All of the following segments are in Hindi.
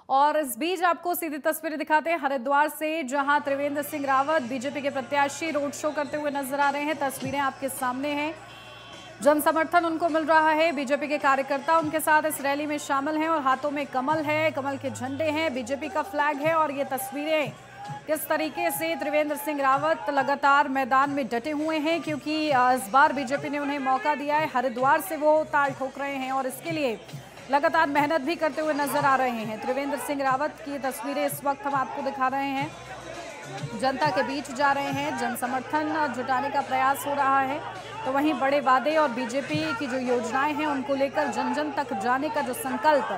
और इस बीच आपको सीधी तस्वीरें दिखाते हैं हरिद्वार से, जहां त्रिवेंद्र सिंह रावत बीजेपी के प्रत्याशी रोड शो करते हुए नजर आ रहे हैं। तस्वीरें आपके सामने हैं। जन समर्थन उनको मिल रहा है। बीजेपी के कार्यकर्ता उनके साथ इस रैली में शामिल हैं और हाथों में कमल है, कमल के झंडे हैं, बीजेपी का फ्लैग है। और ये तस्वीरें किस तरीके से त्रिवेंद्र सिंह रावत लगातार मैदान में डटे हुए हैं, क्योंकि इस बार बीजेपी ने उन्हें मौका दिया है। हरिद्वार से वो ताल ठोक रहे हैं और इसके लिए लगातार मेहनत भी करते हुए नजर आ रहे हैं। त्रिवेंद्र सिंह रावत की तस्वीरें इस वक्त हम आपको दिखा रहे हैं। जनता के बीच जा रहे हैं, जन समर्थन जुटाने का प्रयास हो रहा है, तो वहीं बड़े वादे और बीजेपी की जो योजनाएं हैं उनको लेकर जन जन तक जाने का जो संकल्प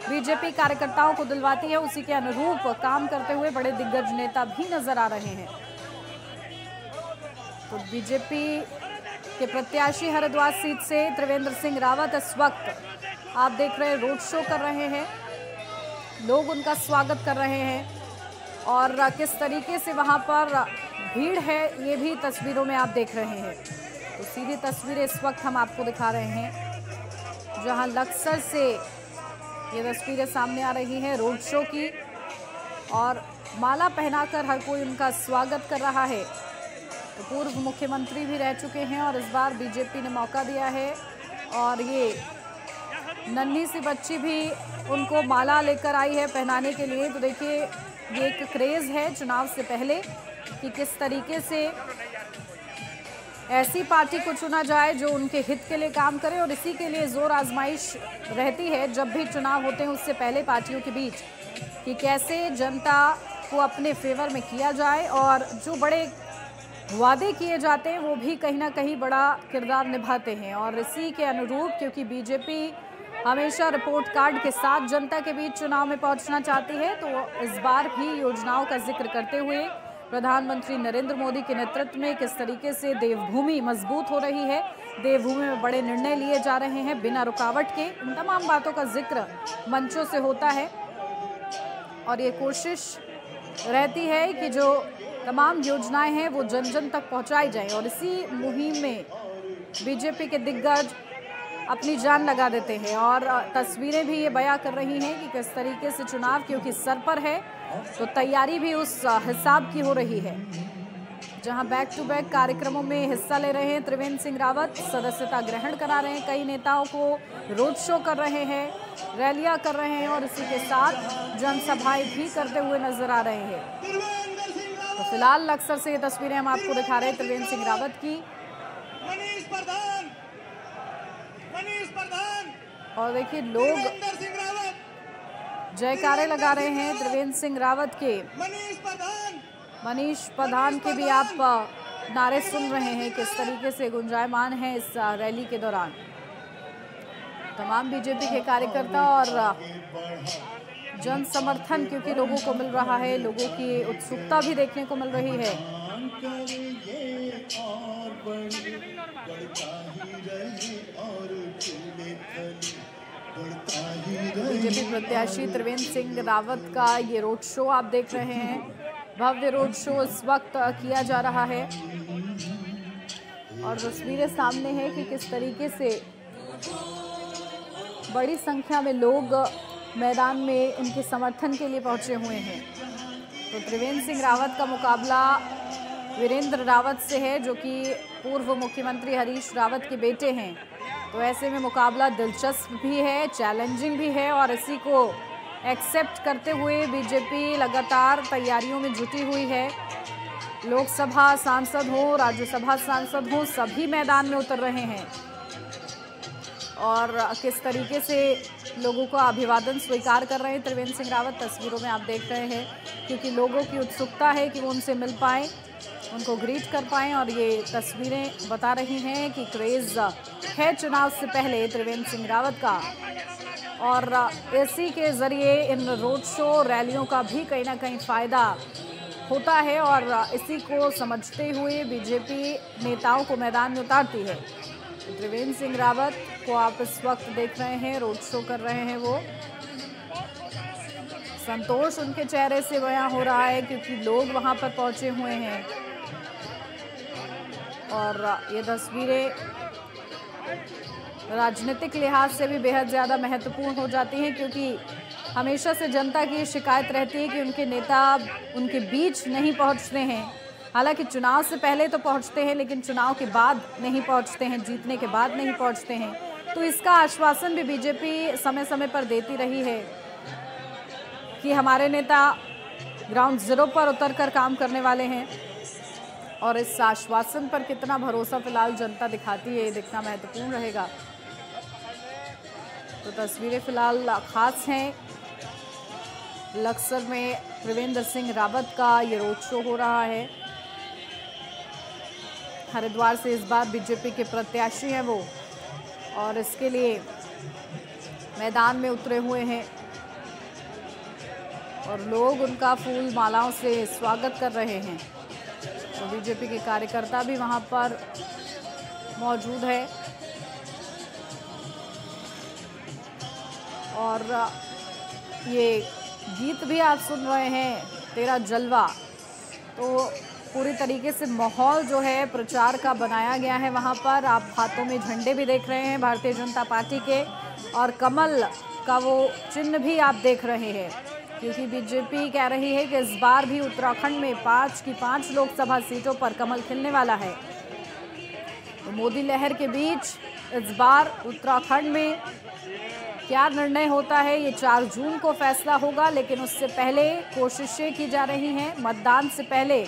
बीजेपी कार्यकर्ताओं को दिलवाती है, उसी के अनुरूप काम करते हुए बड़े दिग्गज नेता भी नजर आ रहे हैं। तो बीजेपी के प्रत्याशी हरिद्वार सीट से त्रिवेंद्र सिंह रावत इस वक्त आप देख रहे हैं रोड शो कर रहे हैं, लोग उनका स्वागत कर रहे हैं और किस तरीके से वहां पर भीड़ है ये भी तस्वीरों में आप देख रहे हैं। तो सीधी तस्वीरें इस वक्त हम आपको दिखा रहे हैं, जहां लक्सर से ये तस्वीरें सामने आ रही हैं रोड शो की, और माला पहनाकर हर कोई उनका स्वागत कर रहा है। तो पूर्व मुख्यमंत्री भी रह चुके हैं और इस बार बीजेपी ने मौका दिया है, और ये नन्ही सी बच्ची भी उनको माला लेकर आई है पहनाने के लिए। तो देखिए ये एक क्रेज़ है चुनाव से पहले कि किस तरीके से ऐसी पार्टी को चुना जाए जो उनके हित के लिए काम करे, और इसी के लिए जोर आजमाइश रहती है जब भी चुनाव होते हैं उससे पहले पार्टियों के बीच, कि कैसे जनता को अपने फेवर में किया जाए और जो बड़े वादे किए जाते हैं वो भी कहीं ना कहीं बड़ा किरदार निभाते हैं। और इसी के अनुरूप, क्योंकि बीजेपी हमेशा रिपोर्ट कार्ड के साथ जनता के बीच चुनाव में पहुंचना चाहती है, तो इस बार भी योजनाओं का जिक्र करते हुए प्रधानमंत्री नरेंद्र मोदी के नेतृत्व में किस तरीके से देवभूमि मजबूत हो रही है, देवभूमि में बड़े निर्णय लिए जा रहे हैं बिना रुकावट के, इन तमाम बातों का जिक्र मंचों से होता है। और ये कोशिश रहती है कि जो तमाम योजनाएं हैं वो जन जन तक पहुंचाई जाए, और इसी मुहिम में बीजेपी के दिग्गज अपनी जान लगा देते हैं। और तस्वीरें भी ये बयां कर रही हैं कि किस तरीके से चुनाव क्योंकि सर पर है, तो तैयारी भी उस हिसाब की हो रही है। जहां बैक टू बैक कार्यक्रमों में हिस्सा ले रहे हैं त्रिवेंद्र सिंह रावत, सदस्यता ग्रहण करा रहे हैं कई नेताओं को, रोड शो कर रहे हैं, रैलियां कर रहे हैं और इसी के साथ जनसभाएं भी करते हुए नजर आ रहे हैं। तो फिलहाल लक्सर से ये तस्वीरें हम आपको दिखा रहे हैं त्रिवेंद्र सिंह रावत की। और देखिए लोग जयकारे लगा रहे हैं त्रिवेंद्र सिंह रावत के, मनीष प्रधान के भी आप नारे सुन रहे हैं किस तरीके से गुंजायमान है इस रैली के दौरान। तमाम बीजेपी के कार्यकर्ता और जन समर्थन क्योंकि लोगों को मिल रहा है, लोगों की उत्सुकता भी देखने को मिल रही है। बीजेपी प्रत्याशी त्रिवेंद्र सिंह रावत का ये रोड शो आप देख रहे हैं, भव्य रोड शो इस वक्त किया जा रहा है, और तस्वीरें सामने है कि किस तरीके से बड़ी संख्या में लोग मैदान में उनके समर्थन के लिए पहुंचे हुए हैं। तो त्रिवेंद्र सिंह रावत का मुकाबला वीरेंद्र रावत से है, जो कि पूर्व मुख्यमंत्री हरीश रावत के बेटे हैं। तो ऐसे में मुकाबला दिलचस्प भी है, चैलेंजिंग भी है, और इसी को एक्सेप्ट करते हुए बीजेपी लगातार तैयारियों में जुटी हुई है। लोकसभा सांसद हो, राज्यसभा सांसद हो, सभी मैदान में उतर रहे हैं, और किस तरीके से लोगों का अभिवादन स्वीकार कर रहे हैं त्रिवेंद्र सिंह रावत, तस्वीरों में आप देख रहे हैं। क्योंकि लोगों की उत्सुकता है कि वो उनसे मिल पाएँ, उनको ग्रीट कर पाएँ, और ये तस्वीरें बता रही हैं कि क्रेज़ है चुनाव से पहले त्रिवेंद्र सिंह रावत का, और इसी के ज़रिए इन रोड शो रैलियों का भी कहीं ना कहीं फ़ायदा होता है, और इसी को समझते हुए बीजेपी नेताओं को मैदान में उतारती है। त्रिवेंद्र सिंह रावत को आप इस वक्त देख रहे हैं, रोड शो कर रहे हैं वो, संतोष उनके चेहरे से बयां हो रहा है क्योंकि लोग वहां पर पहुंचे हुए हैं। और ये तस्वीरें राजनीतिक लिहाज से भी बेहद ज़्यादा महत्वपूर्ण हो जाती हैं, क्योंकि हमेशा से जनता की शिकायत रहती है कि उनके नेता उनके बीच नहीं पहुंचते हैं। हालांकि चुनाव से पहले तो पहुंचते हैं, लेकिन चुनाव के बाद नहीं पहुंचते हैं, जीतने के बाद नहीं पहुंचते हैं। तो इसका आश्वासन भी बीजेपी समय समय पर देती रही है कि हमारे नेता ग्राउंड जीरो पर उतरकर काम करने वाले हैं। और इस आश्वासन पर कितना भरोसा फिलहाल जनता दिखाती है, ये देखना महत्वपूर्ण रहेगा। तो तस्वीरें फिलहाल खास हैं। लक्सर में त्रिवेंद्र सिंह रावत का ये रोड शो हो रहा है। हरिद्वार से इस बार बीजेपी के प्रत्याशी हैं वो, और इसके लिए मैदान में उतरे हुए हैं और लोग उनका फूल मालाओं से स्वागत कर रहे हैं। तो बीजेपी के कार्यकर्ता भी वहां पर मौजूद है और ये गीत भी आप सुन रहे हैं, तेरा जलवा। तो पूरी तरीके से माहौल जो है प्रचार का बनाया गया है। वहां पर आप हाथों में झंडे भी देख रहे हैं भारतीय जनता पार्टी के, और कमल का वो चिन्ह भी आप देख रहे हैं, क्योंकि बीजेपी कह रही है कि इस बार भी उत्तराखंड में 5 की 5 लोकसभा सीटों पर कमल खिलने वाला है। तो मोदी लहर के बीच इस बार उत्तराखंड में क्या निर्णय होता है, ये 4 जून को फैसला होगा। लेकिन उससे पहले कोशिशें की जा रही हैं। मतदान से पहले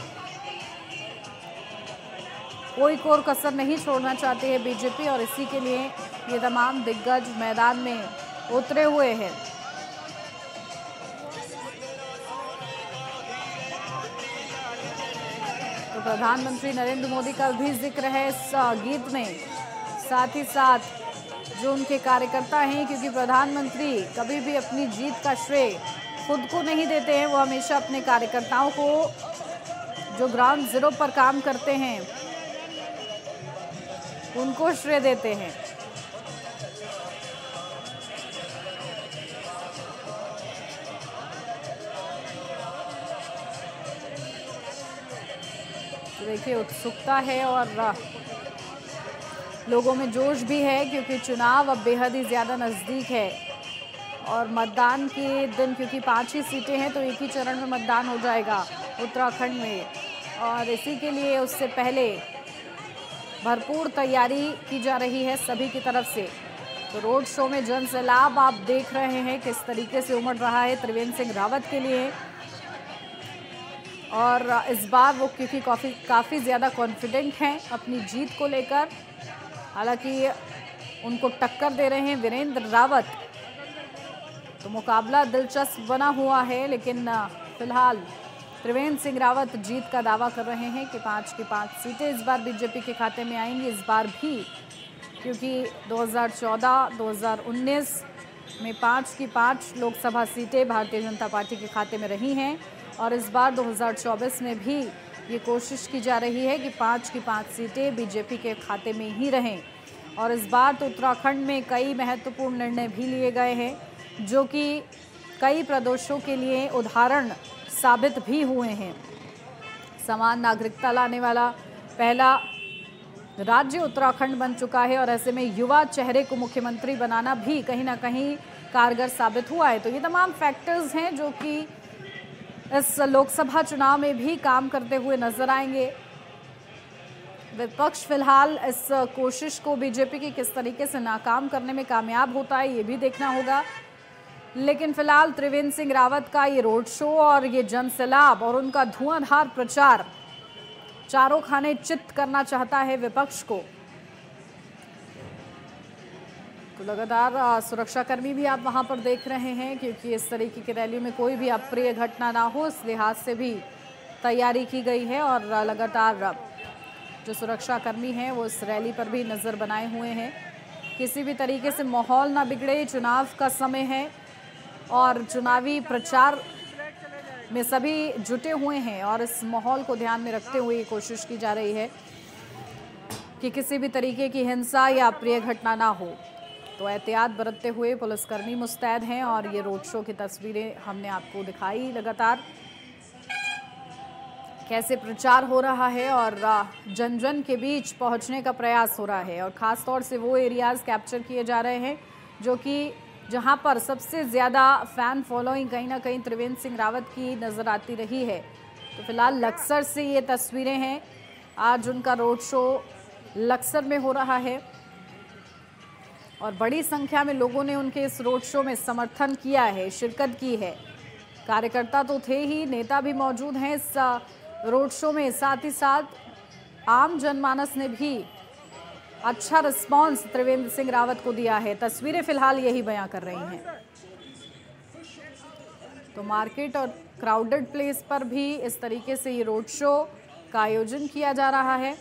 कोई कोर कसर नहीं छोड़ना चाहती है बीजेपी, और इसी के लिए ये तमाम दिग्गज मैदान में उतरे हुए हैं। तो प्रधानमंत्री नरेंद्र मोदी का भी जिक्र है इस गीत में, साथ ही साथ जो उनके कार्यकर्ता हैं, क्योंकि प्रधानमंत्री कभी भी अपनी जीत का श्रेय खुद को नहीं देते हैं, वो हमेशा अपने कार्यकर्ताओं को जो ग्राउंड जीरो पर काम करते हैं उनको श्रेय देते हैं। तो देखिए उत्सुकता है और लोगों में जोश भी है, क्योंकि चुनाव अब बेहद ही ज़्यादा नज़दीक है। और मतदान के दिन, क्योंकि 5 ही सीटें हैं, तो एक ही चरण में मतदान हो जाएगा उत्तराखंड में, और इसी के लिए उससे पहले भरपूर तैयारी की जा रही है सभी की तरफ से। तो रोड शो में जन सैलाब आप देख रहे हैं किस तरीके से उमड़ रहा है त्रिवेंद्र सिंह रावत के लिए। और इस बार वो क्योंकि काफ़ी ज़्यादा कॉन्फिडेंट हैं अपनी जीत को लेकर। हालांकि उनको टक्कर दे रहे हैं वीरेंद्र रावत, तो मुकाबला दिलचस्प बना हुआ है। लेकिन फिलहाल त्रिवेंद्र सिंह रावत जीत का दावा कर रहे हैं कि 5 की 5 सीटें इस बार बीजेपी के खाते में आएंगी। इस बार भी, क्योंकि 2014, 2019 में 5 की 5 लोकसभा सीटें भारतीय जनता पार्टी के खाते में रही हैं, और इस बार 2024 में भी ये कोशिश की जा रही है कि 5 की 5 सीटें बीजेपी के खाते में ही रहें। और इस बार तो उत्तराखंड में कई महत्वपूर्ण निर्णय भी लिए गए हैं, जो कि कई प्रदेशों के लिए उदाहरण साबित भी हुए हैं। समान नागरिकता लाने वाला पहला राज्य उत्तराखंड बन चुका है, और ऐसे में युवा चेहरे को मुख्यमंत्री बनाना भी कहीं ना कहीं कारगर साबित हुआ है। तो ये तमाम फैक्टर्स हैं जो कि इस लोकसभा चुनाव में भी काम करते हुए नजर आएंगे। विपक्ष फिलहाल इस कोशिश को बीजेपी की किस तरीके से नाकाम करने में कामयाब होता है, ये भी देखना होगा। लेकिन फिलहाल त्रिवेंद्र सिंह रावत का ये रोड शो और ये जनसैलाब और उनका धुआंधार प्रचार चारों खाने चित्त करना चाहता है विपक्ष को। तो लगातार सुरक्षाकर्मी भी आप वहां पर देख रहे हैं, क्योंकि इस तरीके की रैलियों में कोई भी अप्रिय घटना ना हो, इस लिहाज से भी तैयारी की गई है। और लगातार जो सुरक्षाकर्मी हैं वो इस रैली पर भी नज़र बनाए हुए हैं, किसी भी तरीके से माहौल ना बिगड़े। चुनाव का समय है और चुनावी प्रचार में सभी जुटे हुए हैं, और इस माहौल को ध्यान में रखते हुए ये कोशिश की जा रही है कि किसी भी तरीके की हिंसा या अप्रिय घटना ना हो। तो एहतियात बरतते हुए पुलिसकर्मी मुस्तैद हैं, और ये रोड शो की तस्वीरें हमने आपको दिखाई लगातार कैसे प्रचार हो रहा है और जन जन के बीच पहुंचने का प्रयास हो रहा है। और ख़ास तौर से वो एरियाज़ कैप्चर किए जा रहे हैं जो कि जहां पर सबसे ज़्यादा फैन फॉलोइंग कहीं ना कहीं त्रिवेंद्र सिंह रावत की नज़र आती रही है। तो फिलहाल लक्सर से ये तस्वीरें हैं। आज उनका रोड शो लक्सर में हो रहा है और बड़ी संख्या में लोगों ने उनके इस रोड शो में समर्थन किया है, शिरकत की है। कार्यकर्ता तो थे ही, नेता भी मौजूद हैं इस रोड शो में। साथ ही साथ आम जनमानस ने भी अच्छा रिस्पांस त्रिवेंद्र सिंह रावत को दिया है। तस्वीरें फिलहाल यही बयां कर रही हैं। तो मार्केट और क्राउडेड प्लेस पर भी इस तरीके से ये रोड शो का आयोजन किया जा रहा है।